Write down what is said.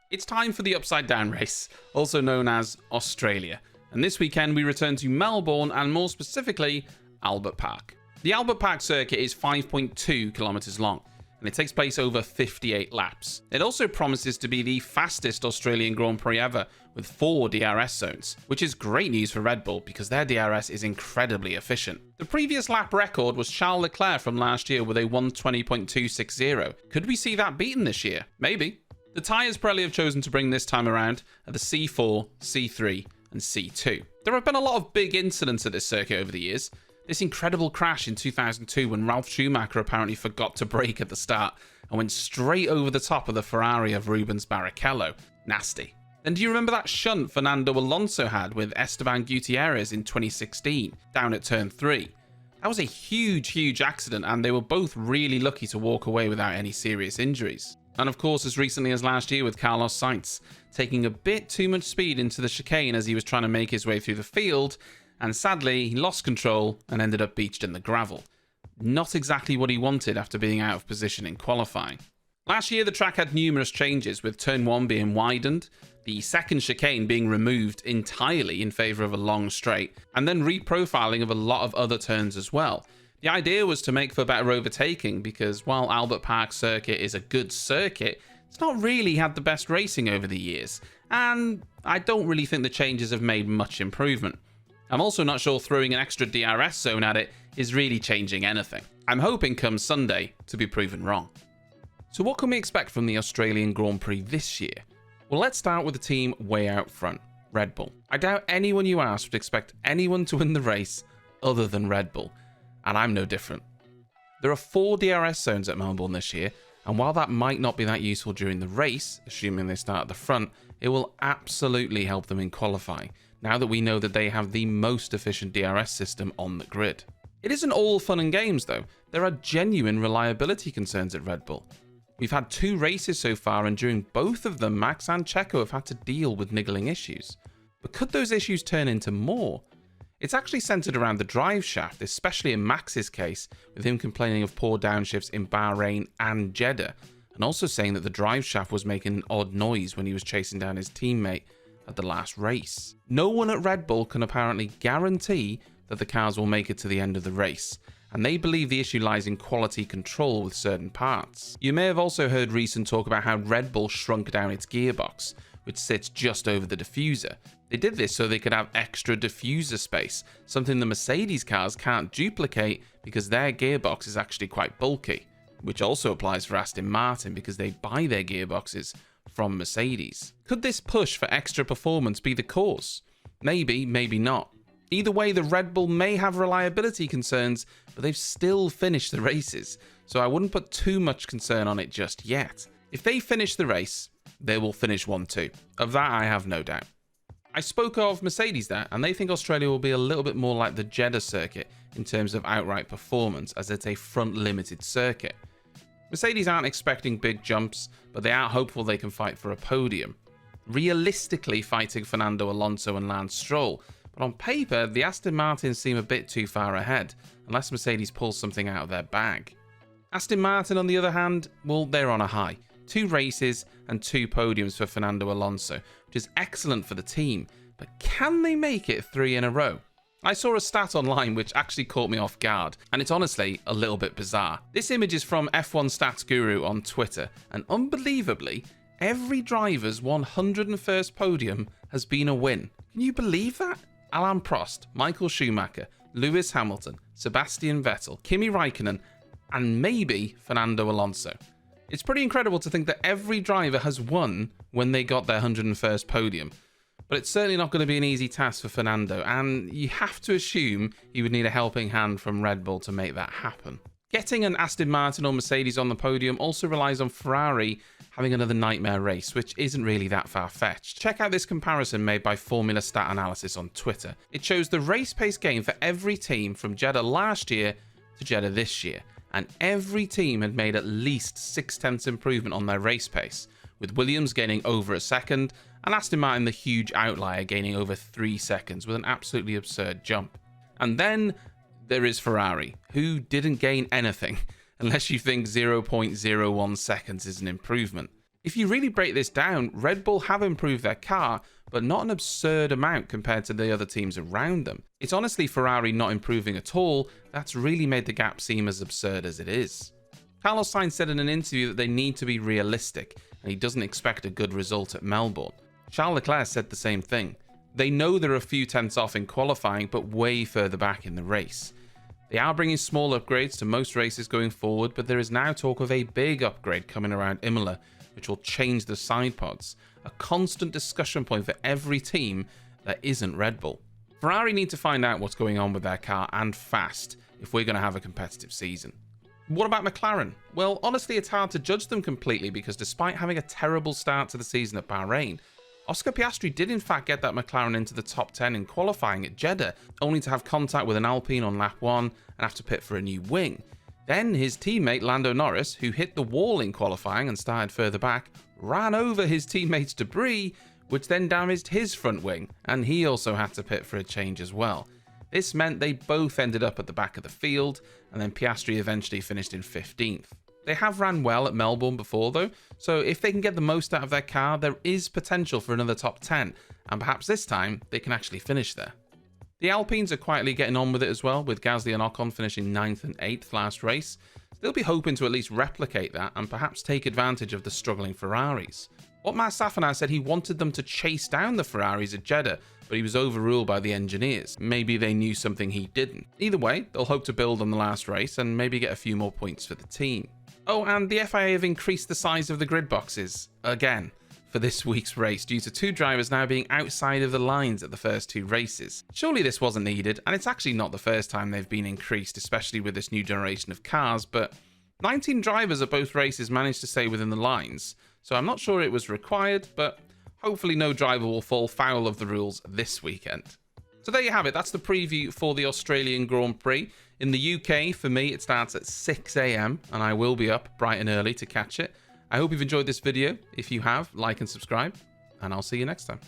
It's time for the Upside Down race, also known as Australia. And this weekend we return to Melbourne and more specifically, Albert Park. The Albert Park circuit is 5.2 kilometers long and it takes place over 58 laps. It also promises to be the fastest Australian Grand Prix ever with 4 DRS zones, which is great news for Red Bull because their DRS is incredibly efficient. The previous lap record was Charles Leclerc from last year with a 120.260. Could we see that beaten this year? Maybe. The tyres Pirelli have chosen to bring this time around are the C4, C3 and C2. There have been a lot of big incidents at this circuit over the years. This incredible crash in 2002 when Ralf Schumacher apparently forgot to brake at the start and went straight over the top of the Ferrari of Rubens Barrichello. Nasty. Then do you remember that shunt Fernando Alonso had with Esteban Gutierrez in 2016 down at turn 3? That was a huge accident and they were both really lucky to walk away without any serious injuries. And of course, as recently as last year with Carlos Sainz, taking a bit too much speed into the chicane as he was trying to make his way through the field, and sadly, he lost control and ended up beached in the gravel. Not exactly what he wanted after being out of position in qualifying. Last year, the track had numerous changes, with turn 1 being widened, the second chicane being removed entirely in favour of a long straight, and then reprofiling of a lot of other turns as well. The idea was to make for better overtaking because while Albert Park circuit is a good circuit, it's not really had the best racing over the years, and I don't really think the changes have made much improvement. I'm also not sure throwing an extra DRS zone at it is really changing anything. I'm hoping come Sunday to be proven wrong. So what can we expect from the Australian Grand Prix this year? Well, let's start with the team way out front, Red Bull. I doubt anyone you ask would expect anyone to win the race other than Red Bull, and I'm no different. There are 4 DRS zones at Melbourne this year, and while that might not be that useful during the race, assuming they start at the front, it will absolutely help them in qualifying, now that we know that they have the most efficient DRS system on the grid. It isn't all fun and games though. There are genuine reliability concerns at Red Bull. We've had 2 races so far and during both of them Max and Checo have had to deal with niggling issues. But could those issues turn into more? It's actually centered around the drive shaft, especially in Max's case, with him complaining of poor downshifts in Bahrain and Jeddah, and also saying that the drive shaft was making an odd noise when he was chasing down his teammate at the last race. No one at Red Bull can apparently guarantee that the cars will make it to the end of the race, and they believe the issue lies in quality control with certain parts. You may have also heard recent talk about how Red Bull shrunk down its gearbox, which sits just over the diffuser. They did this so they could have extra diffuser space, something the Mercedes cars can't duplicate because their gearbox is actually quite bulky, which also applies for Aston Martin because they buy their gearboxes from Mercedes. Could this push for extra performance be the cause? Maybe, maybe not. Either way, the Red Bull may have reliability concerns, but they've still finished the races, so I wouldn't put too much concern on it just yet. If they finish the race, they will finish 1 too. Of that I have no doubt. I spoke of Mercedes there, and they think Australia will be a little bit more like the Jeddah circuit in terms of outright performance, as it's a front-limited circuit. Mercedes aren't expecting big jumps, but they are hopeful they can fight for a podium. Realistically fighting Fernando Alonso and Lance Stroll, but on paper, the Aston Martins seem a bit too far ahead, unless Mercedes pulls something out of their bag. Aston Martin, on the other hand, well, they're on a high. 2 races and 2 podiums for Fernando Alonso, which is excellent for the team, but can they make it 3 in a row? I saw a stat online which actually caught me off guard, and it's honestly a little bit bizarre. This image is from F1 Stats Guru on Twitter, and unbelievably, every driver's 101st podium has been a win. Can you believe that? Alain Prost, Michael Schumacher, Lewis Hamilton, Sebastian Vettel, Kimi Raikkonen, and maybe Fernando Alonso. It's pretty incredible to think that every driver has won when they got their 101st podium. But it's certainly not going to be an easy task for Fernando, and you have to assume he would need a helping hand from Red Bull to make that happen. Getting an Aston Martin or Mercedes on the podium also relies on Ferrari having another nightmare race, which isn't really that far-fetched. Check out this comparison made by Formula Stat Analysis on Twitter. It shows the race pace gain for every team from Jeddah last year to Jeddah this year, and every team had made at least 0.6 improvement on their race pace, with Williams gaining over a second, and Aston Martin the huge outlier gaining over 3 seconds with an absolutely absurd jump. And then there is Ferrari, who didn't gain anything, unless you think 0.01 seconds is an improvement. If you really break this down, Red Bull have improved their car, but not an absurd amount compared to the other teams around them. It's honestly Ferrari not improving at all that's really made the gap seem as absurd as it is. Carlos Sainz said in an interview that they need to be realistic, and he doesn't expect a good result at Melbourne. Charles Leclerc said the same thing. They know they're a few tenths off in qualifying, but way further back in the race. They are bringing small upgrades to most races going forward, but there is now talk of a big upgrade coming around Imola, which will change the side pods, a constant discussion point for every team that isn't Red Bull. Ferrari need to find out what's going on with their car, and fast, if we're going to have a competitive season. What about McLaren? Well, honestly, it's hard to judge them completely because despite having a terrible start to the season at Bahrain, Oscar Piastri did in fact get that McLaren into the top 10 in qualifying at Jeddah, only to have contact with an Alpine on lap 1 and have to pit for a new wing. Then his teammate Lando Norris, who hit the wall in qualifying and started further back, ran over his teammate's debris, which then damaged his front wing, and he also had to pit for a change as well. This meant they both ended up at the back of the field, and then Piastri eventually finished in 15th. They have ran well at Melbourne before though, so if they can get the most out of their car, there is potential for another top 10, and perhaps this time they can actually finish there. The Alpines are quietly getting on with it as well, with Gasly and Ocon finishing 9th and 8th last race. They'll be hoping to at least replicate that and perhaps take advantage of the struggling Ferraris. Otmar Safnauer said he wanted them to chase down the Ferraris at Jeddah, but he was overruled by the engineers. Maybe they knew something he didn't. Either way, they'll hope to build on the last race and maybe get a few more points for the team. Oh, and the FIA have increased the size of the grid boxes, again, for this week's race due to 2 drivers now being outside of the lines at the first 2 races. Surely this wasn't needed, and it's actually not the first time they've been increased, especially with this new generation of cars, but 19 drivers at both races managed to stay within the lines, so I'm not sure it was required, but hopefully no driver will fall foul of the rules this weekend. So there you have it, that's the preview for the Australian Grand Prix. In the UK, for me, it starts at 6 AM, and I will be up bright and early to catch it. I hope you've enjoyed this video. If you have, like and subscribe, and I'll see you next time.